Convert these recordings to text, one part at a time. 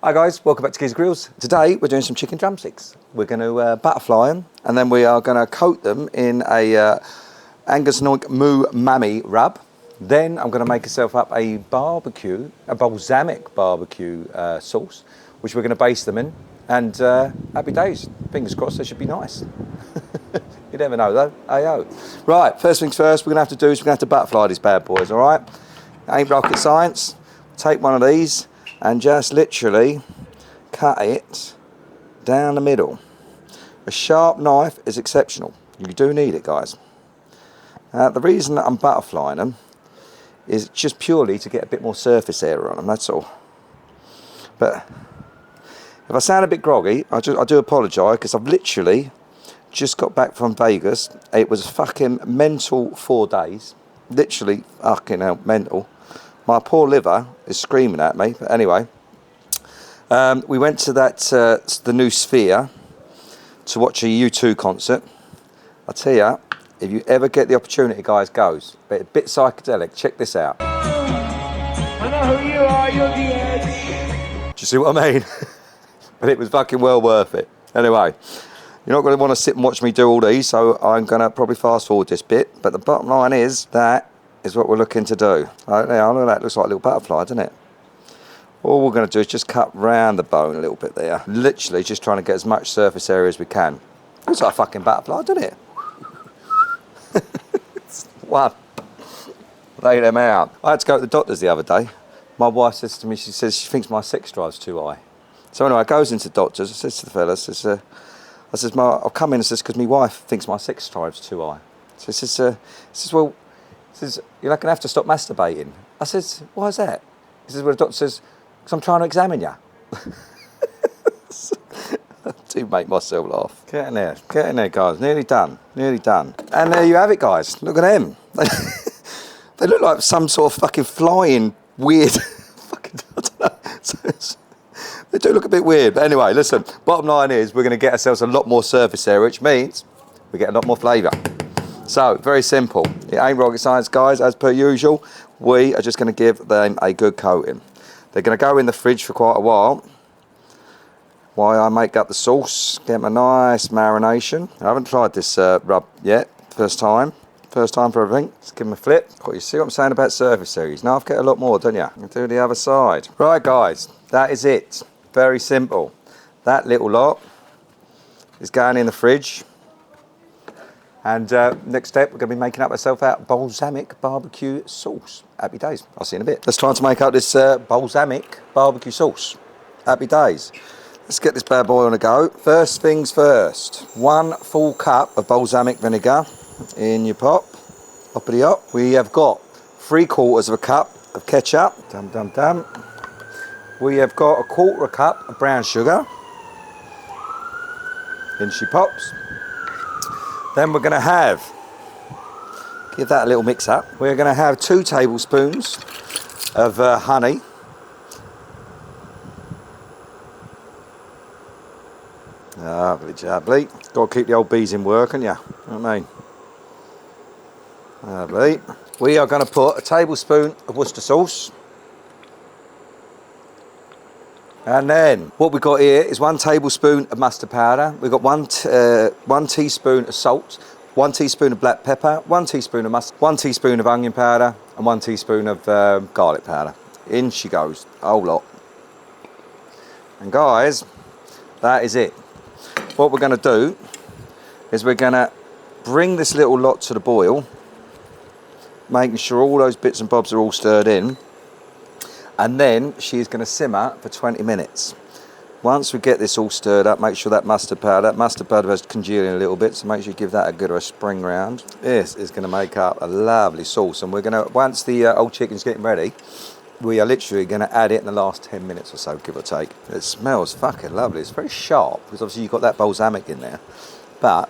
Hi guys, welcome back to GLAZE Grills. Today we're doing some chicken drumsticks. We're going to butterfly them and then we are going to coat them in a Angus Noik Moo Mammy rub. Then I'm going to make myself up a balsamic barbecue sauce, which we're going to baste them in. And happy days. Fingers crossed, they should be nice. You never know though. Ayo. Right, first things first, we're going to have to do is we're going to have to butterfly these bad boys, all right? Ain't rocket science. Take one of these and just literally cut it down the middle. A sharp knife is exceptional. You do need it, guys. The reason that I'm butterflying them is just purely to get a bit more surface area on them, that's all. But if I sound a bit groggy, I do apologise, because I've literally just got back from Vegas. It was fucking mental 4 days. Literally fucking hell, mental. My poor liver is screaming at me, but anyway. We went to the new Sphere to watch a U2 concert. I tell you, if you ever get the opportunity, guys, goes. But a bit psychedelic, check this out. I know who you are, you're the edge. Do you see what I mean? But it was fucking well worth it. Anyway, you're not going to want to sit and watch me do all these, so I'm going to probably fast forward this bit. But the bottom line is that is what we're looking to do. Right now, look at that, looks like a little butterfly, doesn't it? All we're going to do is just cut round the bone a little bit there. Literally just trying to get as much surface area as we can. Looks like a fucking butterfly, doesn't it? One. Lay them out. I had to go to the doctors the other day. My wife says to me, she says she thinks my sex drive's too high. So anyway, I goes into the doctors, I says to the fella, I says, I'll come in and says, because my wife thinks my sex drive's too high. So he says, well, says, you're not going to have to stop masturbating. I says, why is that? He says, well, the doctor says, because I'm trying to examine you. I do make myself laugh. Get in there, guys. Nearly done. And there you have it, guys. Look at them. They look like some sort of fucking flying weird. Fucking, I don't know. They do look a bit weird. But anyway, listen, bottom line is we're going to get ourselves a lot more surface area, which means we get a lot more flavour. So, very simple. It ain't rocket science, guys. As per usual, we are just going to give them a good coating. They're going to go in the fridge for quite a while while I make up the sauce, get them a nice marination. I haven't tried this rub yet. First time for everything. Let's give them a flip. You see what I'm saying about surface areas? Now I've got a lot more, don't you? I'll do the other side. Right, guys, that is it. Very simple. That little lot is going in the fridge. And next step, we're going to be making up ourselves out balsamic barbecue sauce. Happy days. I'll see you in a bit. Let's try to make up this balsamic barbecue sauce. Happy days. Let's get this bad boy on a go. First things first. 1 full cup of balsamic vinegar in your pot. Hoppity hop. We have got 3/4 cup of ketchup. Dum dum dum. We have got 1/4 cup of brown sugar. In she pops. Then we're going to have, give that a little mix up. We're going to have 2 tablespoons of honey. Lovely jubbly. Got to keep the old bees in work, haven't you? You know what I mean? Lovely. We are going to put a tablespoon of Worcester sauce. And then what we've got here is 1 tablespoon of mustard powder. We've got 1 teaspoon of salt, 1 teaspoon of black pepper, 1 teaspoon of mustard, 1 teaspoon of onion powder, and 1 teaspoon of garlic powder. In she goes, a whole lot. And guys, that is it. What we're going to do is we're going to bring this little lot to the boil, making sure all those bits and bobs are all stirred in. And then she's going to simmer for 20 minutes. Once we get this all stirred up, make sure that mustard powder is congealing a little bit, so make sure you give that a good spring round. This is going to make up a lovely sauce, and we're going to, once the old chicken's getting ready, we are literally going to add it in the last 10 minutes or so, give or take. It smells fucking lovely. It's very sharp, because obviously you've got that balsamic in there, but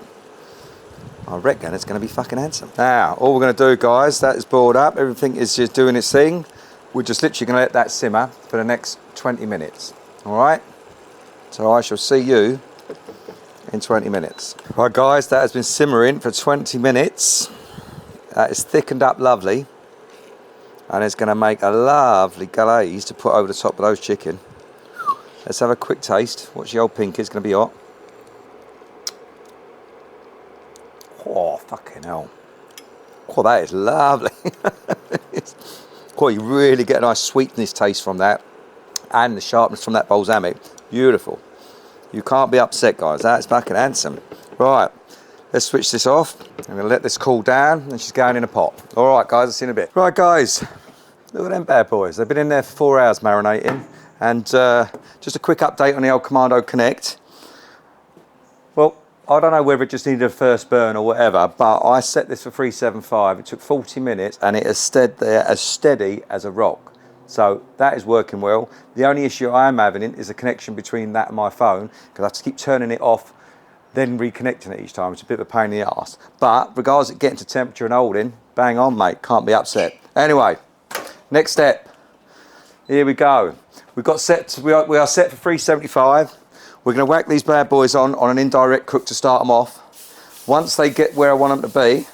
I reckon it's going to be fucking handsome. Now, all we're going to do, guys, that is boiled up, everything is just doing its thing. We're just literally going to let that simmer for the next 20 minutes. All right? So I shall see you in 20 minutes. Right, guys, that has been simmering for 20 minutes. That is thickened up lovely. And it's going to make a lovely glaze to put over the top of those chicken. Let's have a quick taste. Watch the old pink is going to be hot. Oh, fucking hell. Oh, that is lovely. Oh, you really get a nice sweetness taste from that. And the sharpness from that balsamic. Beautiful. You can't be upset, guys. That's fucking handsome. Right, let's switch this off. I'm going to let this cool down, and she's going in a pot. All right, guys, I'll see you in a bit. Right, guys, look at them bad boys. They've been in there for 4 hours marinating. And just a quick update on the old Commando Connect. Well, I don't know whether it just needed a first burn or whatever, but I set this for 375. It took 40 minutes, and it has stayed there as steady as a rock. So that is working well. The only issue I am having is a connection between that and my phone, because I have to keep turning it off, then reconnecting it each time. It's a bit of a pain in the arse. But regardless of getting to temperature and holding, bang on, mate. Can't be upset. Anyway, next step. Here we go. We are set for 375. We're going to whack these bad boys on an indirect cook to start them off. Once they get where I want them to be,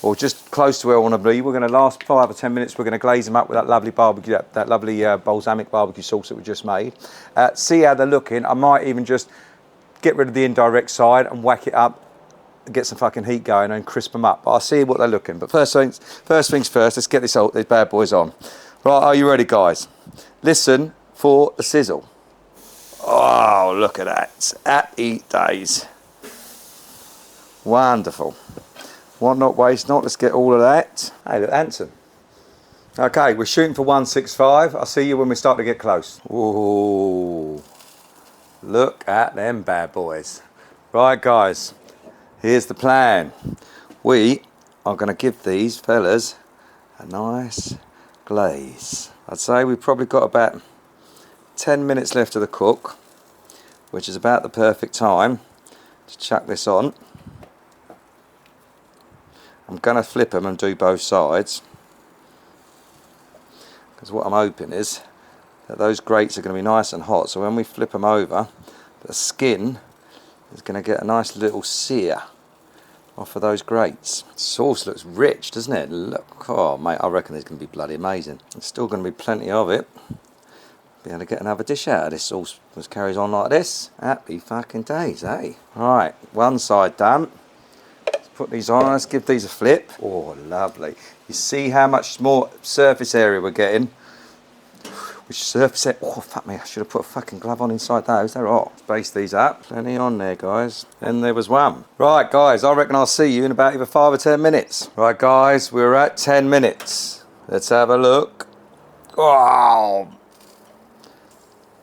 or just close to where I want to be, we're going to last 5 or 10 minutes. We're going to glaze them up with that lovely barbecue, that lovely balsamic barbecue sauce that we just made. See how they're looking. I might even just get rid of the indirect side and whack it up, get some fucking heat going and crisp them up. But I'll see what they're looking. But first things first, let's get these bad boys on. Right, are you ready, guys? Listen for the sizzle. Oh, look at that. Happy days. Wonderful. What not waste not, let's get all of that. Hey, look, handsome. Okay, we're shooting for 165. I'll see you when we start to get close. Ooh, look at them bad boys. Right, guys, here's the plan. We are going to give these fellas a nice glaze. I'd say we've probably got about 10 minutes left of the cook, which is about the perfect time to chuck this on. I'm going to flip them and do both sides, because what I'm hoping is that those grates are going to be nice and hot, so when we flip them over, the skin is going to get a nice little sear off of those grates. The sauce looks rich, doesn't it? Look, oh mate, I reckon there's going to be bloody amazing. There's still going to be plenty of it. Be able to get another dish out of this sauce as carries on like this. Happy fucking days, eh? Right, one side done. Put these on, let's give these a flip. Oh, lovely. You see how much more surface area we're getting? Which surface area? Oh, fuck me, I should have put a fucking glove on inside those. They're hot. Space these up. Plenty on there, guys. Then there was one. Right, guys, I reckon I'll see you in about either 5 or 10 minutes. Right, guys, we're at 10 minutes. Let's have a look. Oh,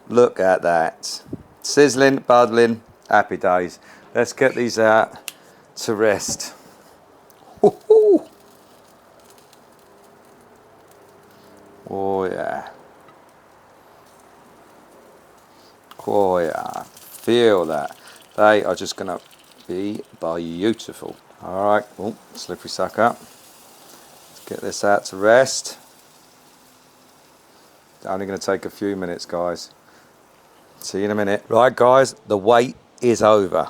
look at that. Sizzling, bubbling, happy days. Let's get these out to rest. Woo-hoo. Oh yeah. Oh yeah. Feel that. They are just gonna be beautiful. Alright, oh, slippery sucker. Let's get this out to rest. Only gonna take a few minutes, guys. See you in a minute. Right, guys, the wait is over.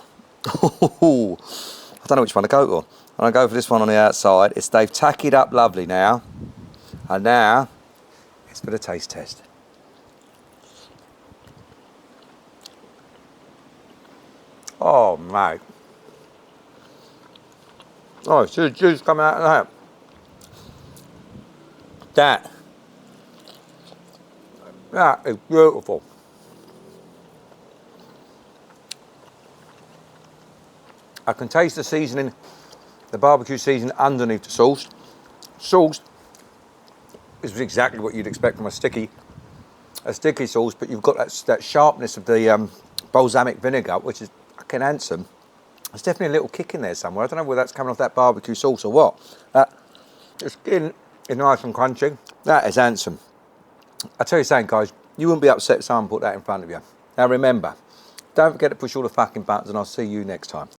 I don't know which one to go for. I'm going to go for this one on the outside. They've tackied up lovely now. And now, it's for the taste test. Oh, mate. Oh, it's the juice coming out of that. That is beautiful. I can taste the seasoning, the barbecue seasoning underneath the sauce. Sauce is exactly what you'd expect from a sticky sauce, but you've got that sharpness of the balsamic vinegar, which is fucking handsome. There's definitely a little kick in there somewhere. I don't know whether that's coming off that barbecue sauce or what. The skin is nice and crunchy. That is handsome. I tell you something, guys, you wouldn't be upset if someone put that in front of you. Now remember, don't forget to push all the fucking buttons, and I'll see you next time.